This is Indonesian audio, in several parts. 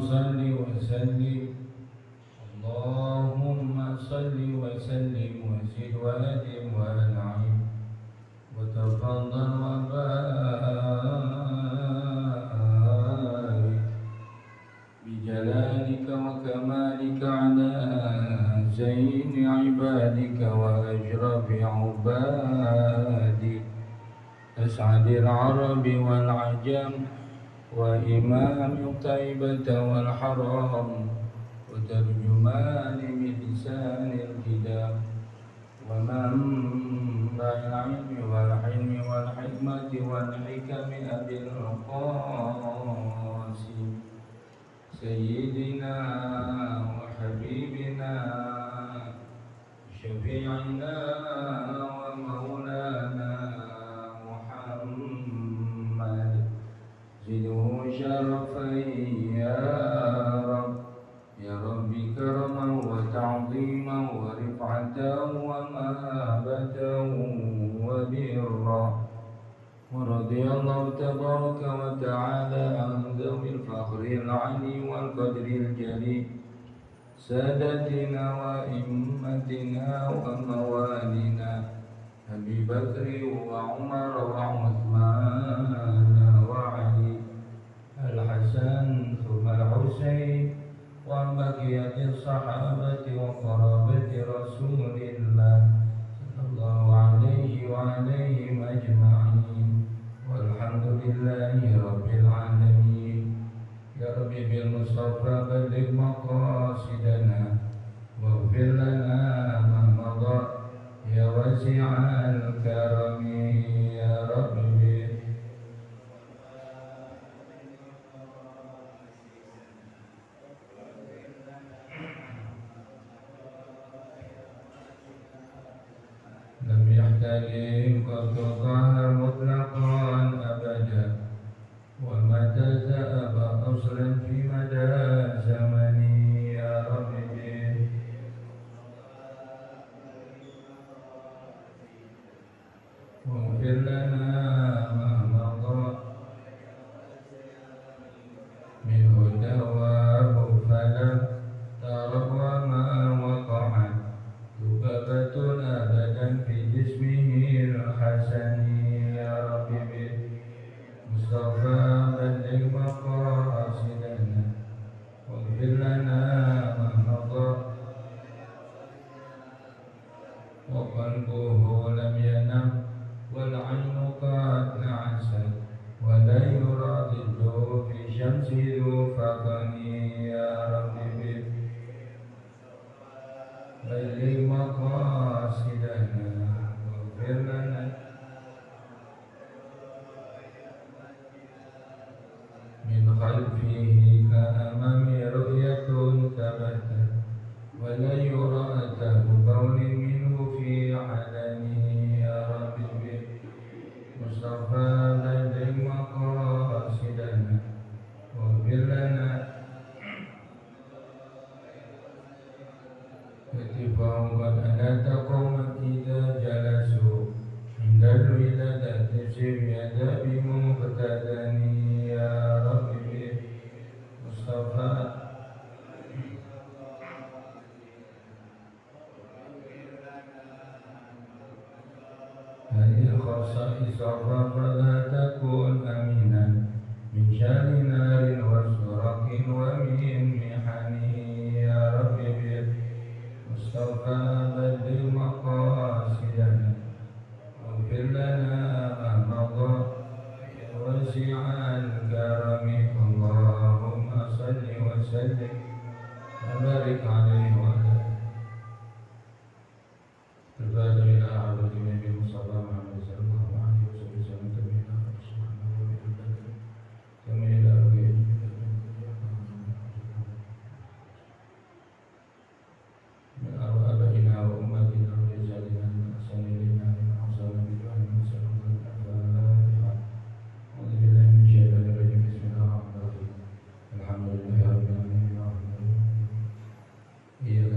صل وسلم اللهم صل وسلم وزد وأدم وأنعم وتفضل وبارك بجلالك وكمالك على زين عبادك وأشرف عبادك أسعد العرب والعجم وإمام طيبة والحرم وترجمان بلسان الكتاب ومنبع العلم والحلم والحكمة والحكم أبي القاسم سيدنا وحبيبنا شفيعنا ومولانا محمد زده شرفا يا رب يا رب كرما وتعظيما ورفعة ومهابة وبرا ورضي الله تبارك وتعالى عن ذوي الفخر العلي والقدر الجليل سادتنا وإمتنا وموالنا أبي بكر وعمر وعثمان وعلي الحسن ثم الحسين وبقية الصحابة وقرابة رسول الله صلى الله عليه وعليهم أجمعين والحمد لله رب العالمين يا رب بالمصطفى بلغ مقاصدنا واغفر لنا ما مضى يا واسع الكرم يا رب لم يحتلم قد ظهر مطلقا أبدا ومتى ذهب أصلا في مدى زمني يا رب واغفر لنا ما مضى من هدى وفلم ترك وما وقعت ذبابة أبدا في جسمه الحسن يا رب مصطفى بلغ مقاصدنا واغفر لنا ما مضى وقلبه لم ينم والعين قد نعست ولا يرى ضده في شمس ذو فقن يا رب بلغ مقاصدنا واغفر لنا من خلفه كأمام رؤية ثبتت ولا يرى أثر بول منه في علنه يا رب مصطفى بلغ مقاصدنا واغفر لنا كتفه قد أنات قوما إذا جلسوا عند الولادة سر يد بمقتدني يا رب مصطفى هذه الخصائص فلا تكون أمينا من شان نار وسرق ومن محن يا رب مصطفى بلغ مقاصدنا واغفر لنا ما مضى واسع الكرم اللهم صل وسلم وبارك عليه وعلى الفاتح إلى حضرة النبي المصطفى محمد صلى الله عليه وسلم تبينا سبحانه وبحمده كما إلى رؤيته من أرواح أبائنا وأمهاتنا ورجالنا من أحسن إلينا من أحسن بدعاء من سلام الفاتحة أعوذ بالله من الشيطان الرجيم بسم الله الرحمن الرحيم الحمد لله رب العالمين الرحمن الرحيم إياك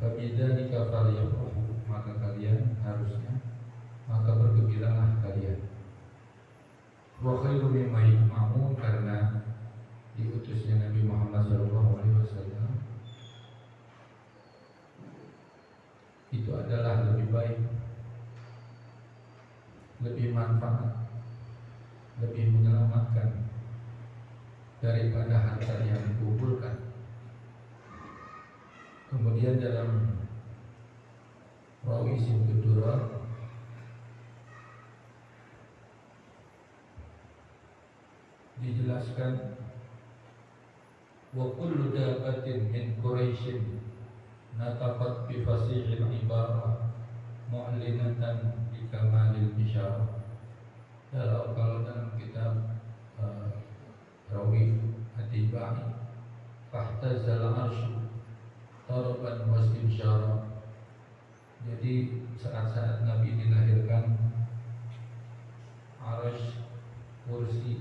Fabidzalika falyafrahu, maka kalian harusnya, maka bergembiralah kalian. Wa khairu mimma yajma'un, karena diutusnya Nabi Muhammad SAW itu adalah lebih baik, lebih manfaat, lebih menyelamatkan daripada harta yang dikumpulkan. Kemudian dalam Rawi Sibtud Durar dijelaskan, wa kullu dabatin min Quraisyin nataqat bi fasihil ibarah mu'linatan bi kamalil bisyarah. Kalau dalam kitab Rawi At-Tibai, fahtazal arsy taraban wastinsyara. Jadi saat-saat Nabi dilahirkan, arasy, kursi,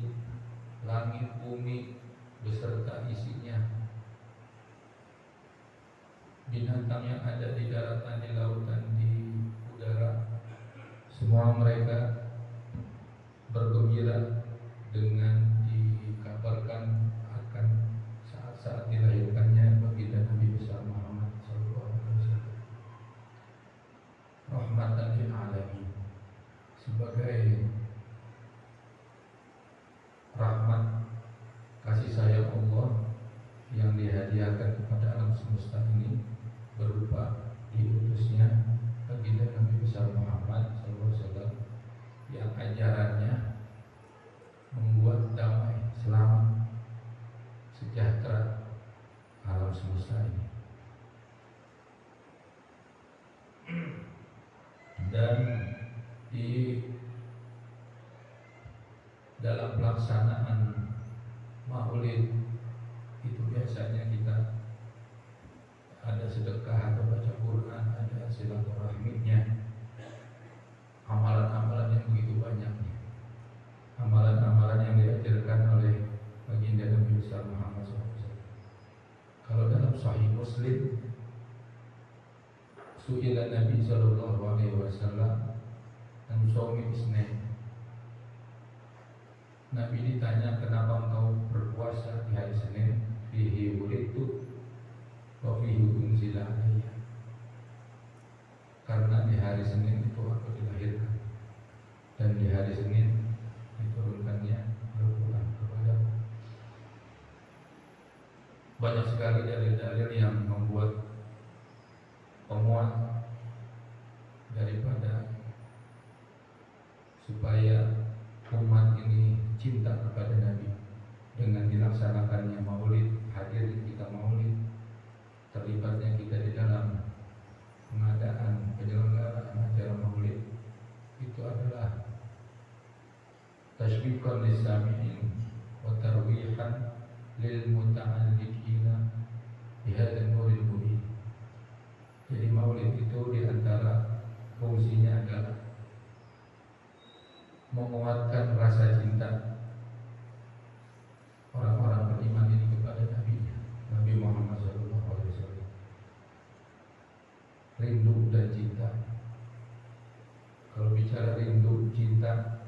langit, bumi beserta isinya, binatang yang ada di daratan, di lautan, di udara, semua mereka bergembira dengan dikabarkan akan saat-saat dilahirkannya baginda Nabi besar Muhammad SAW, rahmatan lil alamin, sebagai rahmat kasih sayang Allah yang dihadiahkan kepada alam semesta ini berupa diutusnya baginda Nabi besar Muhammad SAW yang ajarannya membuat damai, selamat, sejahtera alam semesta ini. Dan di dalam pelaksanaan Maulid itu biasanya kita ada sedekah atau baca Quran, ada silaturahminya, amalan-amalan yang begitu banyaknya, amalan-amalan yang diajarkan oleh baginda Nabi besar Muhammad SAW. Kalau dalam Sahih Muslim, su'ila Nabi SAW an shaumi isnain. Nabi ditanya, kenapa engkau berpuasa di hari Senin? Fihi wulidtu wa fihi unzila alayya. Karena di hari Senin itu aku dilahirkan, dan di hari Senin diturunkannya Al-Quran kepadaku. Banyak sekali dalil-dalil yang membuat penguat daripada supaya umat ini cinta kepada Nabi dengan dilaksanakannya Maulid, hadir kita Maulid, terlibatnya kita di dalam pengadaan penyelenggaraan acara Maulid, itu adalah tashbiqan lis-sami'in wa tarwihan lil muta'alliqina bihadzal nuril mubin. Jadi Maulid itu diantara fungsinya adalah menguatkan rasa cinta orang-orang beriman ini kepada Nabi Muhammad SAW. Rindu dan cinta. Kalau bicara rindu, cinta,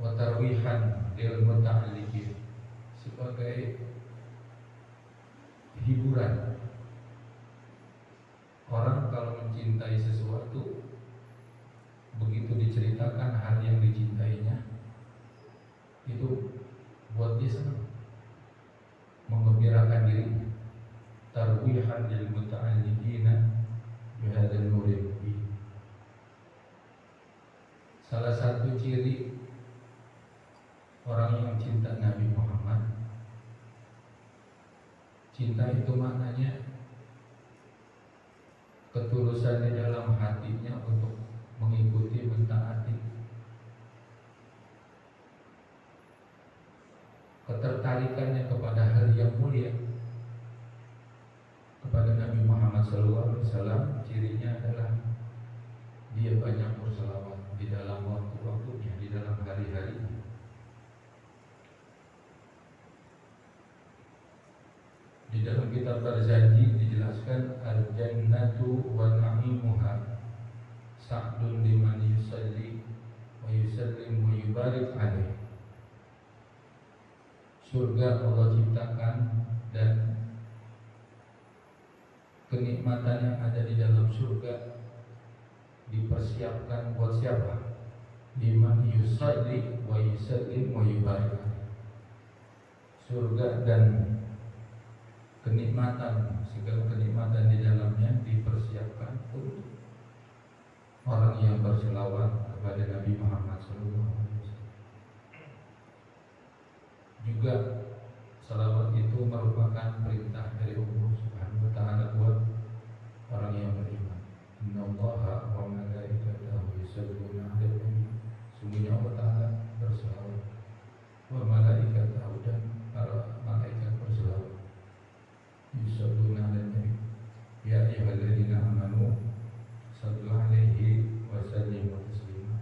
wa tarwihan lil muta'alliqin, sebagai hiburan. Orang kalau mencintai sesuatu, begitu diceritakan hal yang dicintainya, itu buat dia senang, menggembirakan dirinya. Tarwihan lil muta'alliqina bihadzal nuril mubin. Salah satu ciri orang yang cinta Nabi Muhammad, cinta itu maknanya ketulusan di dalam hatinya untuk mengikuti, mentaati, ketertarikannya kepada hal yang mulia, kepada Nabi Muhammad SAW. Cirinya adalah dia banyak berselawat di dalam waktu-waktunya, di dalam hari-harinya. Di dalam kitab Barzanji dijelaskan al-jannatu wa na'imuha sa'dun liman yusalli wa yusallim wa yubarik alaih. Surga Allah ciptakan dan kenikmatan yang ada di dalam surga dipersiapkan buat siapa? Liman yusalli wa yusallim wa yubarik alaih. Surga dan kenikmatan, segala kenikmatan di dalamnya dipersiapkan untuk orang yang berselawat kepada Nabi Muhammad SAW. Juga selawat itu merupakan perintah dari Allah Subhanahu wa taala buat orang yang beriman. Innallaha wa malaikatahu yusholluna 'alan nabi. Sungguhnya Allah Taala berselawat, wa malaikatahu, dan para malaikat berselawat. Yusholluna 'alan nabi. Ya ayyuhalladzina amanu shallu 'alaihi wa sallimu taslima.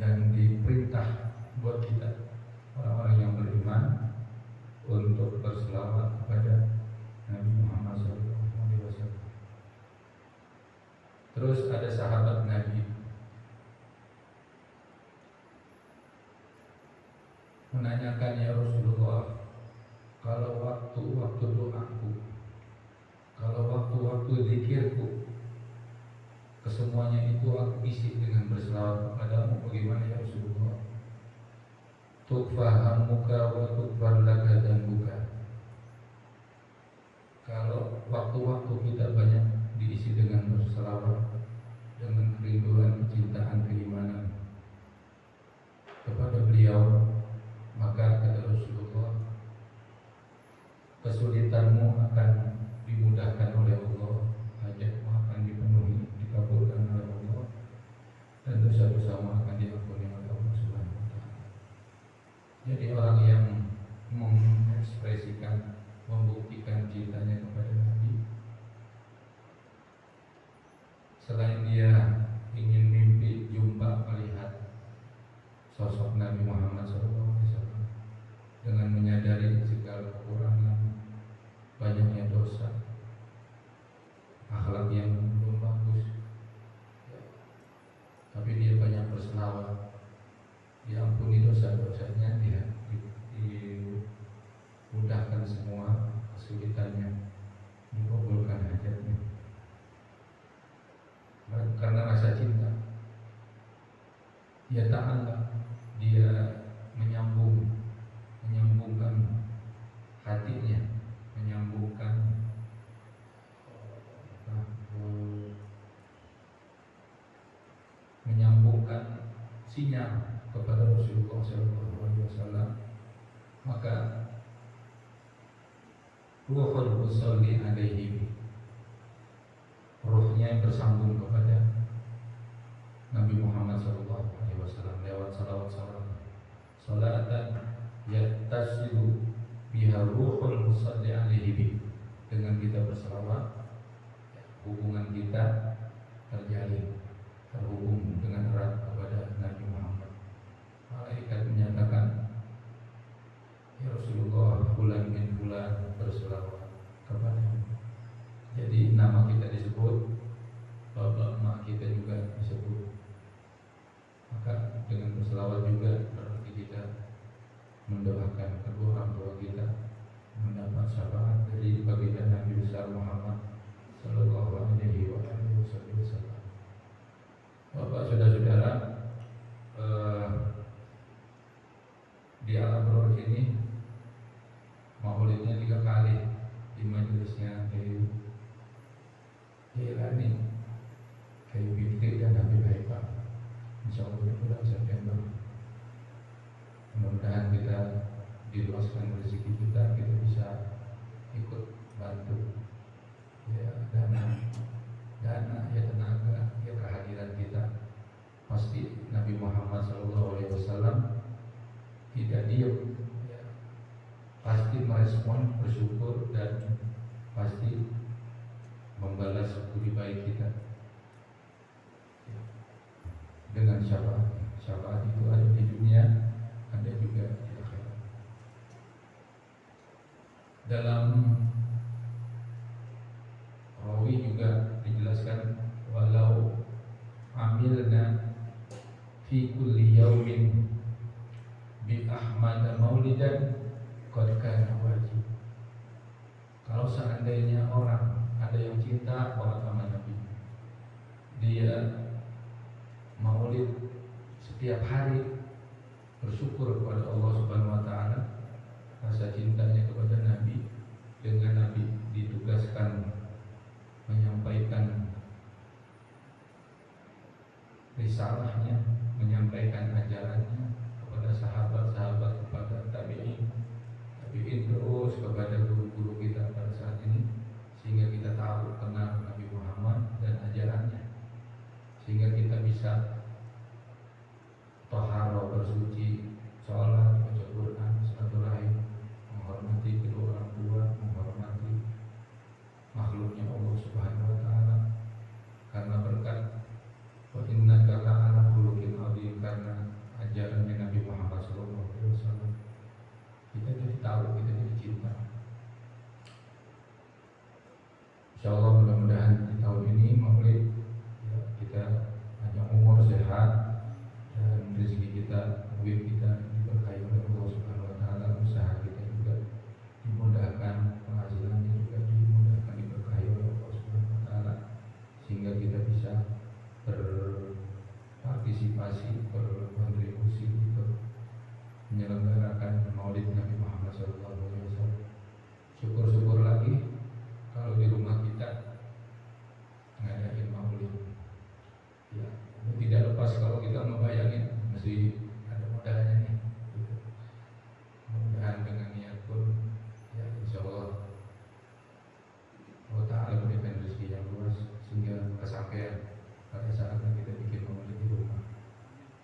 Dan diperintah buat kita orang-orang yang beriman untuk berselawat kepada Nabi Muhammad SAW. Terus ada sahabat Nabi menanyakan, ya Rasulullah, kalau waktu-waktu doaku, kalau waktu-waktu zikirku, kesemuanya itu aku isi dengan berselawat kepadamu, bagaimana ya Rasulullah? Tukfahamuka wa tukfar laka dzambuka. Kalau waktu-waktu kita banyak diisi dengan berselawat, dengan kerinduan, kecintaan, keimanan kepada beliau, maka kata Rasulullah, kesulitanmu akan dimudahkan oleh Allah, hajatmu akan dipenuhi, dikabulkan oleh Allah, dan dosa-dosamu akan diampuni oleh Allah Subhanahu wa taala. Jadi orang yang mengekspresikan, membuktikan cintanya kepada Nabi, selain dia ingin mimpi jumpa melihat sosok Nabi Muhammad SAW dengan menyadari segala kekurangan, banyaknya dosa, akhlak yang belum bagus, tapi dia banyak berselawat, diampuni dosa-dosanya, dia dimudahkan semua kesulitannya, dikabulkan hajatnya. Karena rasa cinta, dia ta'ala, dia menyambungkan hatinya, menyambungkan sinyal kepada Rasulullah SAW. Maka ruhul musalli alaihi, ruhnya yang bersambung kepada Nabi Muhammad SAW lewat salawat-salawat, salatan yattasilu biha ruhul musalli alaihi. Dengan kita bersalawat, hubungan kita terjalin, terhubung dengan erat kepada Nabi Muhammad. Malaikat menyatakan, ya Rasulullah, fulan bin fulan berselawat kepada. Jadi nama kita disebut, bapak emak kita juga disebut. Maka dengan berselawat juga berarti kita mendoakan kedua orang tua kita mendapat syafaat dari baginda Nabi besar Muhammad Sallallahu Alaihi Wasallam. Bapak saudara-saudara, di alam roh ini maulidnya 3 kali di majelisnya Kiai Ilani, Kiai Fikri dan Habib Haifah. Insyaallah bulan September. Mudah-mudahan kita diluaskan rezeki kita bisa ikut bantu, ya dana, ya tenaga, ya kehadiran kita. Pasti Nabi Muhammad SAW tidak diam, ya, pasti merespon, bersyukur, dan pasti membalas budi baik kita dengan syafaat. Syafaat itu ada di dunia, ada juga di akhirat. Dalam rawi juga dijelaskan walau amilna fi kulli yaumin bi Ahmad maulidan qad kana wajib. Kalau seandainya orang ada yang cinta banget sama Nabi, dia maulid setiap hari, bersyukur kepada Allah Subhanahu wa taala, rasa cintanya kepada Nabi, dengan Nabi ditugaskan menyampaikan risalahnya, menyampaikan ajarannya kepada sahabat-sahabat, kepada tabi'in terus kepada guru-guru kita pada saat ini, sehingga kita tahu kenal Nabi Muhammad dan ajarannya, sehingga kita bisa taharah, bersuci, sholat, baca Quran, silaturahim, menghormati kedua orang tua, menghormati makhluknya Allah Subhanahu wa taala, karena berkat wa innaka la'ala khuluqin adzim, karena ajarannya Nabi Muhammad SAW kita jadi tahu, kita jadi cinta. Insyaallah mudah-mudahan di tahun ini maulid ya, kita panjang umur, sehat, dan rezeki kita, duit kita diberkahi oleh Allah Subhanahu wa taala, usaha kita juga dimudahkan, penghasilannya juga dimudahkan, diberkahi oleh Allah Subhanahu wa taala, sehingga kita bisa berpartisipasi, berkontribusi untuk menyelenggarakan maulid Nabi Muhammad SAW. Syukur-syukur lagi kalau di rumah kita ngadain maulid. Ya, tidak lepas kalau kita membayangin mesti ada modalnya nih. Gitu. Mudah-mudahan dengan niat pun, ya insya Allah Allah Ta'ala memberikan rezeki yang luas sehingga kesampaian pada saatnya kita bikin maulid di rumah.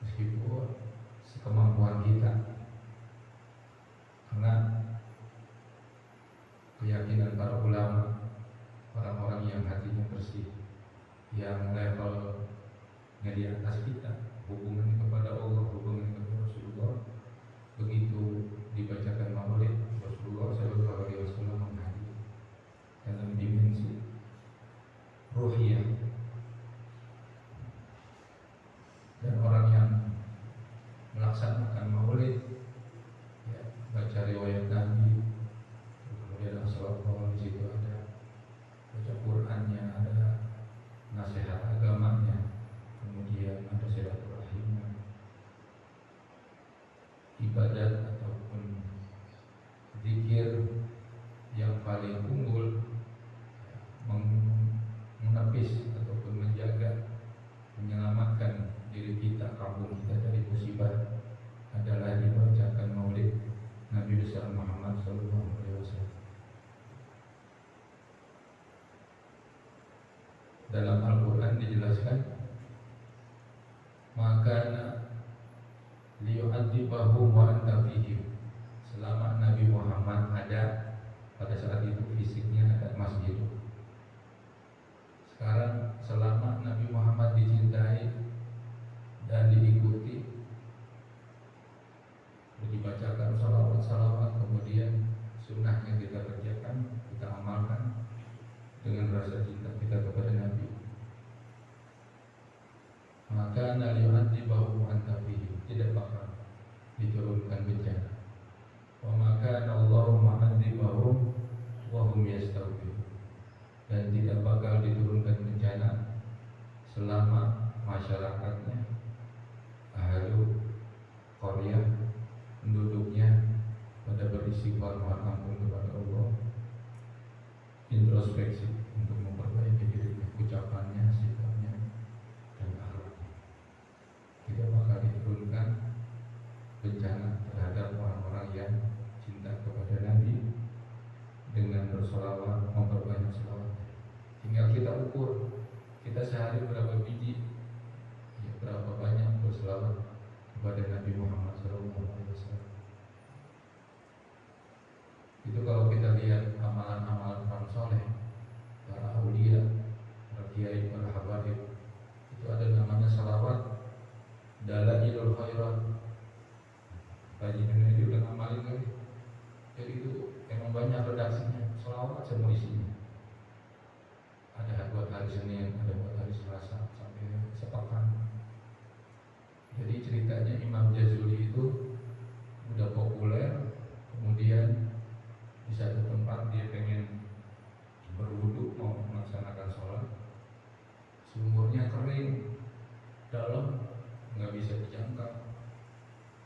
Meskipun sekemampuan kita, karena keyakinan para ulama, orang-orang yang hatinya bersih, yang levelnya di atas kita, hubungan kepada Allah, hubungan kepada Rasulullah, begitu dibacakan maulid Rasulullah SAW menghadiri dalam dimensi ruhiyah, dan orang yang melaksanakan maulid ya, baca riwayat Nabi, kemudian as-salawat, di situ ada baca Qurannya, ada nasihat agamanya, kemudian ada silaturahimnya, ibadat ataupun zikir yang paling unggul ya, menepis ataupun menjaga, menyelamatkan diri kita, kampung kita dari musibah adalah dibacakan maulid Nabi besar Muhammad SAW. Dalam Al-Quran dijelaskan, maka liyu'adzibahum wa anta fihim, selama Nabi Muhammad ada, pada saat itu fisiknya ada masjid. Sekarang selama Nabi Muhammad dicintai dan diikuti, dibacakan salawat-salawat, kemudian sunnahnya kita kerjakan, kita amalkan dengan rasa cinta kita kepada Nabi, maka liyu'adzibahum wa anta fihim, tidak bakal diturunkan bencana. Wa maka Allahu mu'adzibahum wa hum yastaghfirun, dan tidak bakal diturunkan bencana selama masyarakatnya, ahlu qaryah, penduduknya pada beristighfar, mohon ampun kepada Allah, introspeksi untuk memperbaiki dirinya, ucapannya, sikapnya, dan akhlaknya. Tidak bakal diturunkan bencana terhadap orang-orang yang cinta kepada Nabi dengan bersolawat, memperbanyak solawat. Tinggal kita ukur, kita sehari berapa biji, ya, berapa banyak bersolawat kepada Nabi Muhammad SAW. Itu kalau kita lihat amalan-amalan orang soleh, para aulia, para kiai, para habaib, itu ada namanya salawat dalailul khairat. Kaji ini dia udah ngamalin kali. Jadi itu emang banyak redaksi lengkap semua isinya. Ada buat hari Senin, ada buat hari Selasa, sampai sepekan. Jadi ceritanya Imam Jazuli itu udah populer, kemudian di satu tempat dia pengen berwudu mau melaksanakan sholat, sumurnya kering, dalam, nggak bisa dijangkau.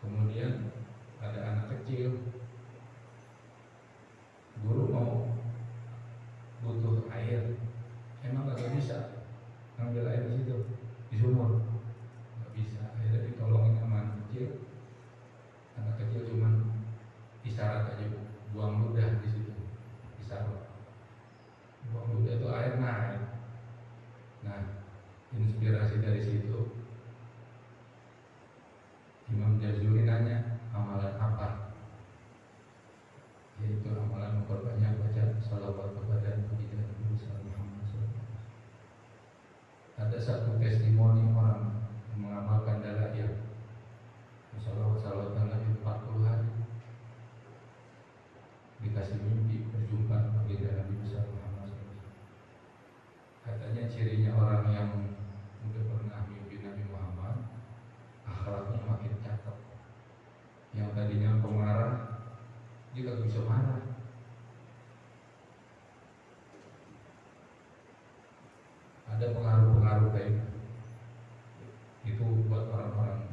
Kemudian ada anak kecil, guru mau butuh air, emang nggak bisa ngambil air di situ di sumur, nggak bisa. Akhirnya ditolongin sama anak kecil. Anak kecil cuman isyarat aja, buang ludah di situ, isyarat buang ludah itu air naik. Nah, inspirasi dari situ Imam Jazuli nanya, amalan apa? Yaitu amalan memperbanyak baca salawat kepada baginda Nabi Muhammad SAW. Ada satu testimoni orang yang mengamalkan dalail salawat Nabi 40 hari, dikasih mimpi berjumpa baginda Nabi Muhammad SAW. Katanya cirinya orang yang udah pernah mimpi Nabi Muhammad, akhlaknya makin cakep. Yang tadinya pemarah, dia gak bisa marah. Ada pengaruh-pengaruh kayak itu buat orang-orang.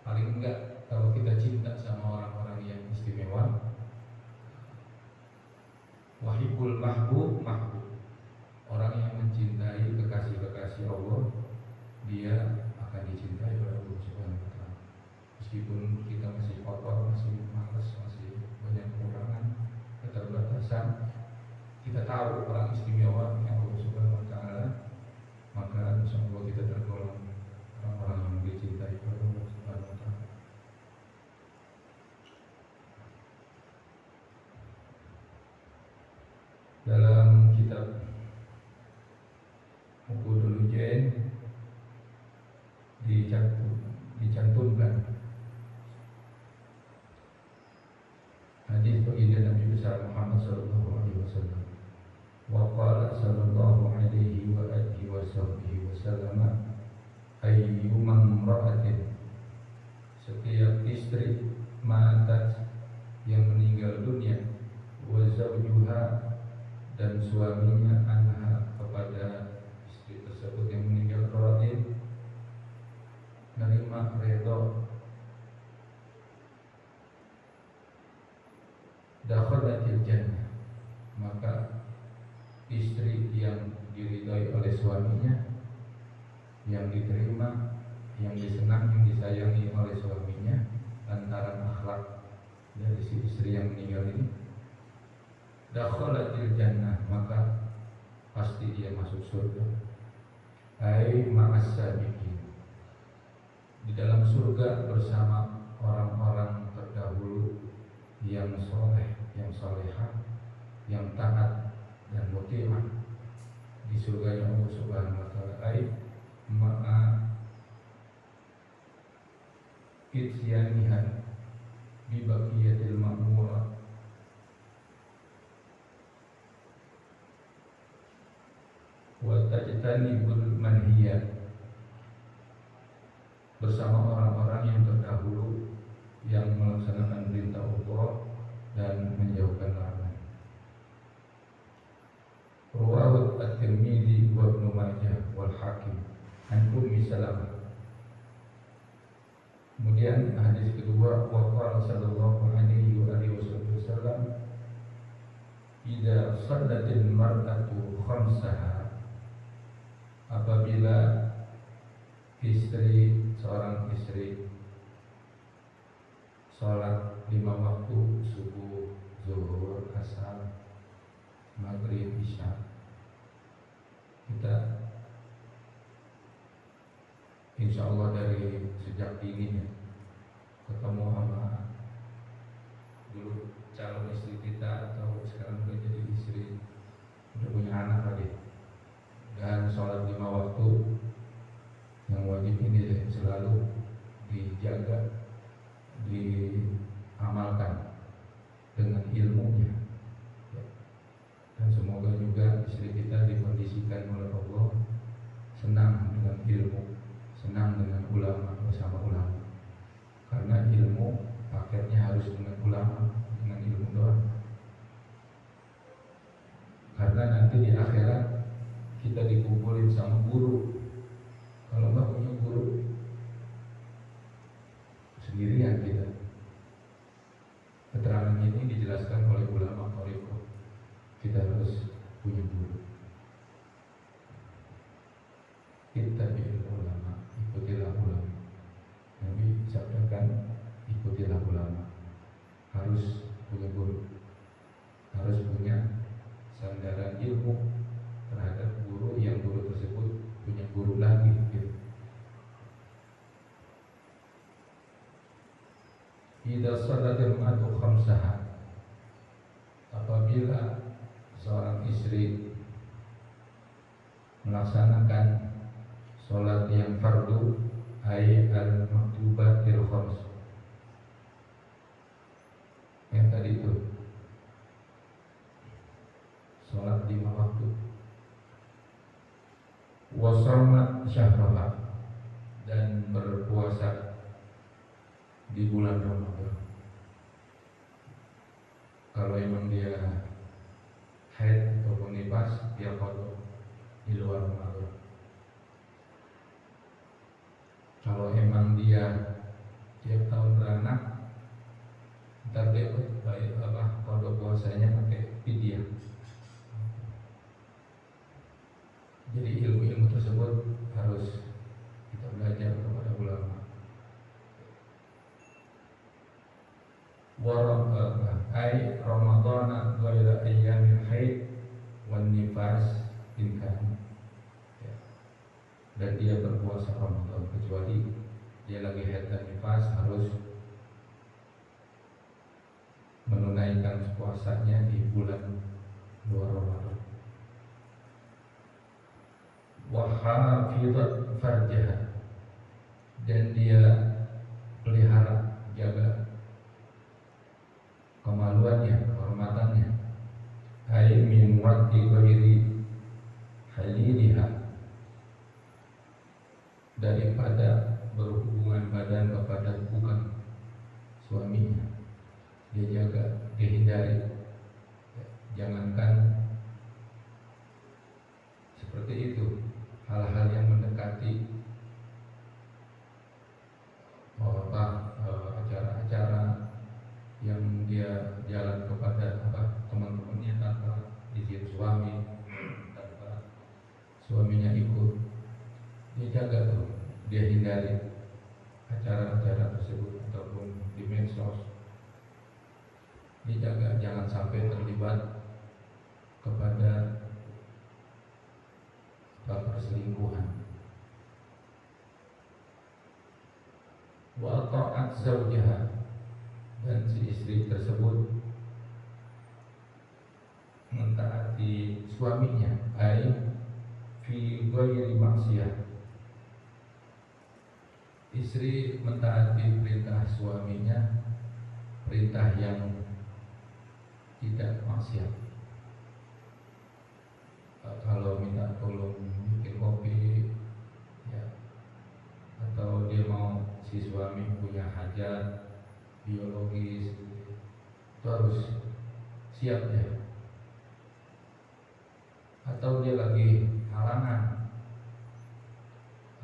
Paling enggak, kalau kita cinta sama orang-orang yang istimewa, wahibul mahbub mahbub, orang yang mencintai kekasih-kekasih Allah, dia akan dicintai oleh Allah Subhanahu wa Ta'ala. Meskipun kita masih kotor, masih malas, masih banyak kekurangan, keterbatasan, kita tahu orang istimewa yang Allah Subhanahu wa Ta'ala, maka insyaallah kita tergolong orang-orang yang dicintai oleh Allah Subhanahu wa Ta'ala. Dalam kitab Uqudul Ujain dicantumkan hadis baginda Nabi besar Muhammad sallallahu alaihi wasallam. Wa qala sallallahu alaihi wa alihi wasallam, ayyuman imra'atin, setiap istri matat yang meninggal dunia, wa zawjuha, dan suaminya, anha, kepada istri tersebut yang meninggal, radin, menerima redha, dakhalatil jannah, maka istri yang diridhai oleh suaminya, yang diterima, yang disenangi, yang disayangi oleh suaminya, lantaran akhlak dari si istri yang meninggal ini, dakhalatil jannah, maka pasti dia masuk surga. Ai ma'as sabiqin, di dalam surga bersama orang-orang terdahulu yang soleh, yang solehah, yang taat dan muti'ah di surganya Allah Subhanahu wa Ta'ala. Ai ma'a ityanihan bi baqiyatil ma'murah, wa tajtanibul manhiyat, bersama orang-orang yang terdahulu yang melaksanakan perintah Allah dan menjauhkan larangan. Rawahu at-Tirmidzi wa Ibnu Majah wal Hakim an Ummi Salamah. Kemudian hadis kedua, wa qala sallallahu alaihi wa alihi wasallam, idza shallatil mar'atu khamsaha, apabila seorang istri sholat 5 waktu, subuh, zuhur, asar, maghrib, isya, kita insya Allah dari sejak dini ya, ketemu sama dulu calon istri kita atau sekarang udah jadi istri, udah punya anak lagi, dan sholat 5 waktu yang wajib ini selalu dijaga, diamalkan dengan ilmunya, ya. karena nanti di akhirat kita dikumpulin sama guru. Kalau nggak punya guru, sendirian kita. Keterangan ini dijelaskan oleh ulama thariqah. Kita harus punya guru. Ittabi'il ulama, ikutilah ulama. Nabi sabdakan, ikutilah ulama. Harus punya guru, harus punya sandaran ilmu terhadap guru, yang guru tersebut punya guru lagi gitu. Idza shalatil mar'atu khamsaha, apabila seorang istri melaksanakan sholat yang fardu, ay al-maktubatil khams, yang tadi itu sholat 5 waktu, wa shamat syahraha, dan berpuasa di bulan Ramadan. Kalau emang dia haid ataupun nifas, dia qada di luar Ramadan. Kalau emang dia tiap tahun beranak, ntar dia baik qada puasanya pakai fidyah. Jadi ilmu-ilmu tersebut harus kita belajar kepada ulama. Ay Ramadana ghaira ayyamil haid wan nifas in kan. Dan dia berpuasa Ramadan kecuali dia lagi haid dan nifas, harus menunaikan puasanya di bulan luar Ramadan. Wa hafizat farjaha, dan dia pelihara, jaga kemaluannya, kehormatannya. Ay min waqti ghairi haliliha, daripada berhubungan badan kepada bukan suaminya. Dia jaga, dia hindari. Jangankan seperti itu, hal-hal yang mendekati acara-acara yang dia jalan kepada teman-temannya tanpa izin suami, tanpa suaminya ikut, dia jaga tuh, dia hindari acara-acara tersebut. Ataupun di medsos, dia jaga jangan sampai terlibat kepada perselingkuhan. Wa ta'at zawjaha, dan si istri tersebut mentaati suaminya, ay fi ghairi maksiyah. Istri mentaati perintah suaminya, perintah yang tidak maksiat. Kalau minta tolong bikin kopi, ya, atau dia mau si suami punya hajat biologis, itu harus siap ya. Atau dia lagi halangan,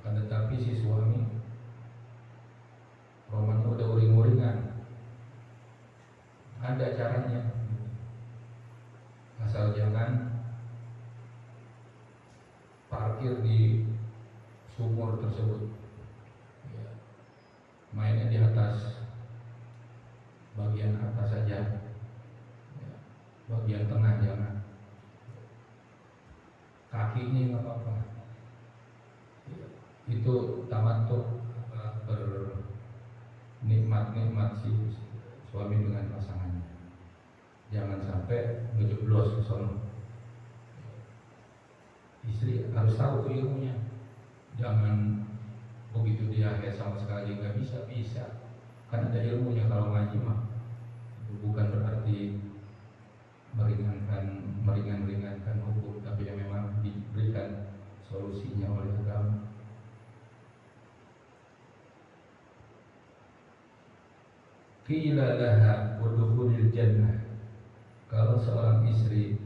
akan tetapi si suami romannya udah uring-uringan, ada caranya, asal jangan parkir di sumur tersebut, ya, mainnya di atas, bagian atas saja, ya, bagian tengah jangan, kakinya nggak apa-apa, ya, itu tamattu, bernikmat-nikmat si suami dengan pasangannya. Jangan sampai ngejeblos ke sono. Istri harus tahu tuh ilmunya. Jangan begitu dia kayak sama sekali nggak bisa. Kan ada ilmunya kalau ngaji mah. Bukan berarti meringankan hukum, tapi yang memang diberikan solusinya oleh agama. Qila laha udkhulil jannah, kalau seorang istri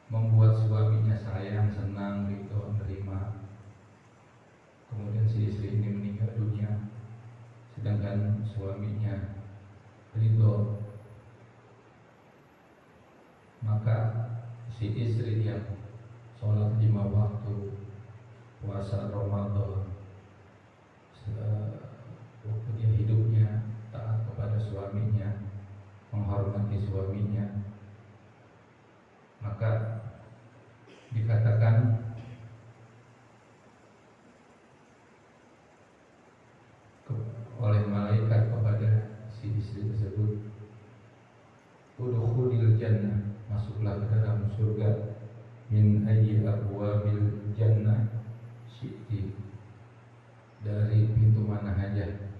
membuat suaminya sayang, senang, ridho, menerima. Kemudian si istri ini meninggal dunia, sedangkan suaminya ridho, maka si istri yang sholat 5 waktu, puasa Ramadan, waktu dia hidupnya taat kepada suaminya, menghormati suaminya, maka dikatakan oleh malaikat kepada si istri tersebut, udkhulil jannah, masuklah ke dalam surga, min ayyi abwabil jannah syi'ti, dari pintu mana saja.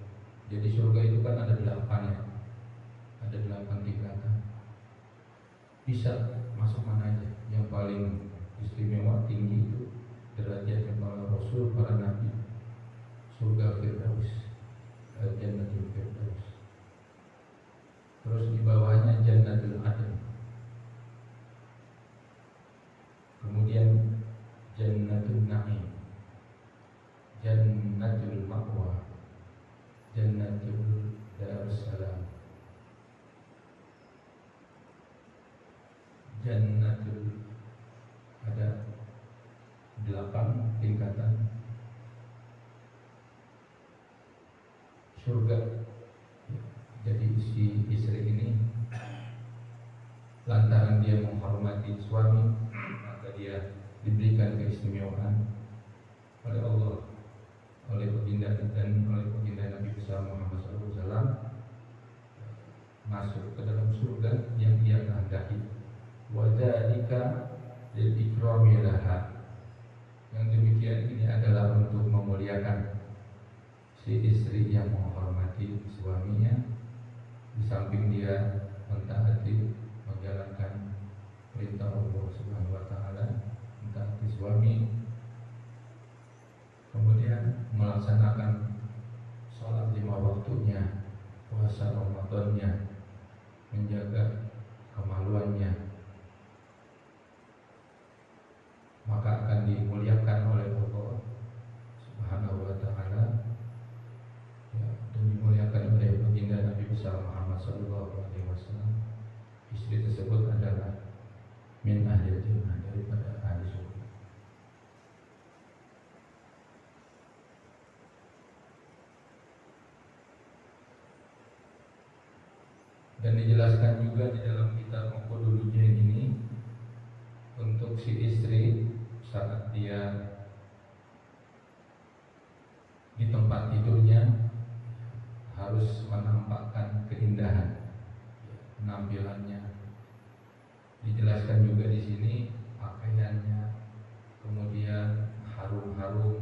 Jadi surga itu kan ada 8 ya, ada 8 tingkatan, bisa masuk mana aja. Yang paling istimewa tinggi itu derajatnya para rasul, para nabi, surga Firdaus, Jannatul Firdaus. Terus di bawahnya Jannatul Adn, kemudian Jannatul Na'im, Jannatul Ma'wa, Jannatul Darussalam, Jannatul, ada 8 tingkatan surga. Jadi si istri ini lantaran dia menghormati suami, maka dia diberikan keistimewaan oleh Allah, oleh baginda dan oleh baginda Nabi besar Muhammad SAW, masuk ke dalam surga yang dia kehendaki. Wa dzalika lil ikrami laha. Yang demikian ini adalah untuk memuliakan si istri yang menghormati suaminya, di samping dia mentaati, menjalankan perintah Allah Subhanahu wa taala, mentaati suami, kemudian melaksanakan sholat 5 waktunya, puasa Ramadannya, menjaga kemaluannya, maka akan dimuliakan oleh Allah Subhanahu wa taala, ya, dan dimuliakan oleh baginda Nabi besar Muhammad sallallahu alaihi wasallam. Istri tersebut adalah min ahli jannah, daripada ahli surga. Dan dijelaskan juga di dalam kitab Uqudul Jain ini, untuk si istri saat dia di tempat tidurnya harus menampakkan keindahan penampilannya. Dijelaskan juga di sini pakaiannya, kemudian harum-harum,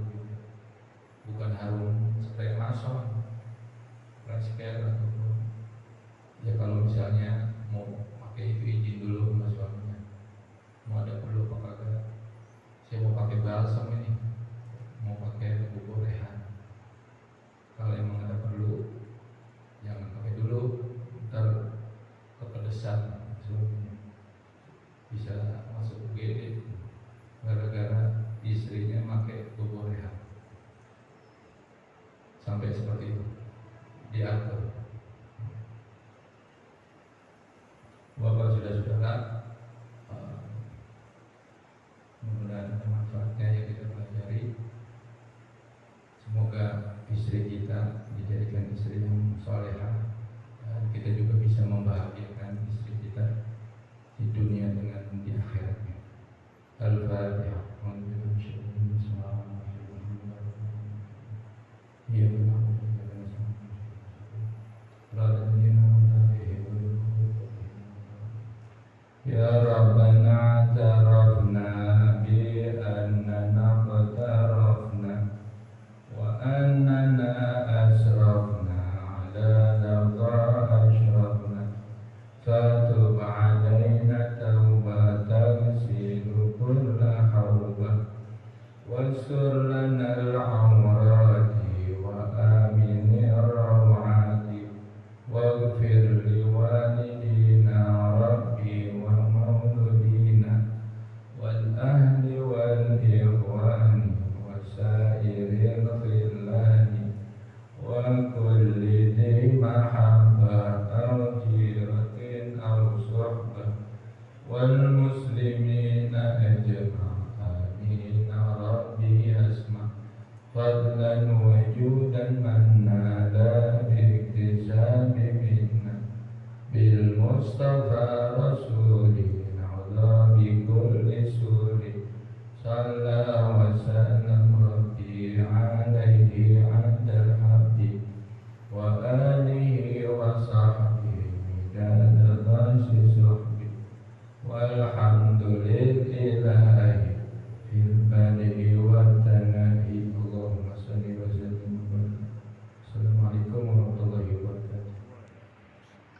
bukan harum spray mason, spray ataupun ya, kalau misalnya mau pakai itu izin dulu sama suaminya, mau ada perlu apa kagak, saya mau pakai balsam ini, mau pakai bubur rehan. Kalau emang ada perlu, jangan pakai dulu, ntar kepedesan, bisa masuk UGD gara-gara istrinya pakai bubur rehan. Sampai seperti itu diatur. Bapak saudara-saudara, mudah-mudahan ada manfaatnya yang kita pelajari. Semoga istri kita dijadikan istri yang salehah, dan kita juga bisa membahagiakan istri kita di dunia dengan di akhiratnya. Al-Fatihah. Ya Rabbana tarafna bi annana qatarafna wa annana asrafna ala lagha ashrafna fatub alaina taubatan silu kulla hawba wasur lana al-awrati wa amini rawati waghfir li walidina rabbi wa mauludina مصطفى رسولي نعوذ بكل سور صلى وسلم ربي عليه عند الحمد وآله وصحبه مداد ضرس صحبه والحمد